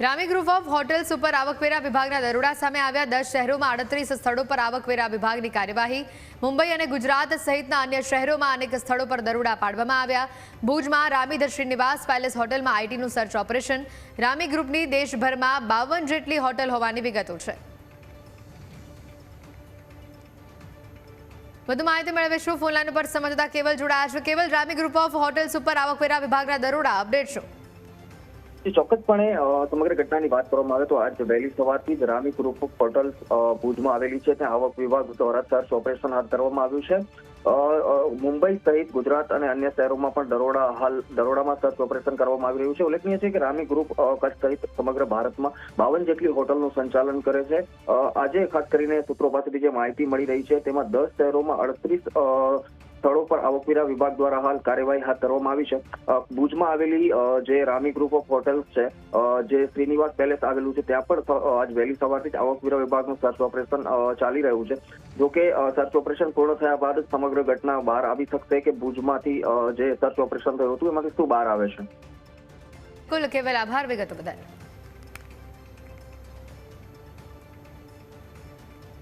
Rami group of hotels ઉપર આવકવેરા વિભાગના દરોડા સામે આવ્યા। 10 શહેરોમાં 38 સ્થળો પર આવકવેરા વિભાગની કાર્યવાહી। મુંબઈ અને ગુજરાત સહિતના અન્ય શહેરોમાં અનેક સ્થળો પર દરોડા પાડવામાં આવ્યા। ભુજમાં રામી ધ શ્રીનિવાસ પેલેસ હોટલમાં આઈટીનું સર્ચ ઓપરેશન। રામી ગ્રુપની દેશભરમાં 52 જેટલી હોટેલ હોવાની વિગતો છે। વધુ માહિતી મેળવીશું ફોનલાઈન ઉપર સંવાદદાતા કેવલ જોડાયા છે। કેવલ, રામી ગ્રુપ ઓફ હોટેલ્સ ઉપર આવકવેરા વિભાગના દરોડા, અપડેટ શું? ચોક્કસપણે સમગ્ર ઘટનાની વાત કરવામાં આવે તો આજ વહેલી સવારથી જ રામી ગ્રુપ ઓફ હોટલ્સ ભુજમાં આવેલી છે ત્યાં આવક વિભાગ દ્વારા સર્ચ ઓપરેશન હાથ ધરવામાં આવ્યું છે। મુંબઈ સહિત ગુજરાત અને અન્ય શહેરોમાં પણ દરોડામાં સર્ચ ઓપરેશન કરવામાં આવી રહ્યું છે। ઉલ્લેખનીય છે કે રામી ગ્રુપ કચ્છ સહિત સમગ્ર ભારતમાં 52 જેટલી હોટલનું સંચાલન કરે છે। આજે ખાસ કરીને સૂત્રો પાસેથી જે માહિતી મળી રહી છે તેમાં 10 શહેરોમાં 38 સ્થળો પર આવકવેરા વિભાગ દ્વારા હાલ કાર્યવાહી હાથ ધરવામાં આવી છે। ભુજમાં આવેલી જે રામી ગ્રુપ ઓફ હોટેલ્સ છે, જે શ્રીનિવાસ પેલેસ આવેલું છે, ત્યાં પણ આજ વહેલી સવારથી જ આવકવેરા વિભાગનું સર્ચ ઓપરેશન ચાલી રહ્યું છે। જોકે સર્ચ ઓપરેશન પૂર્ણ થયા બાદ જ સમગ્ર ઘટના બહાર આવી શકશે કે ભુજમાંથી જે સર્ચ ઓપરેશન થયું હતું એમાંથી શું બહાર આવે છે। કુલ કેવલ આભાર વિગતો બદલ।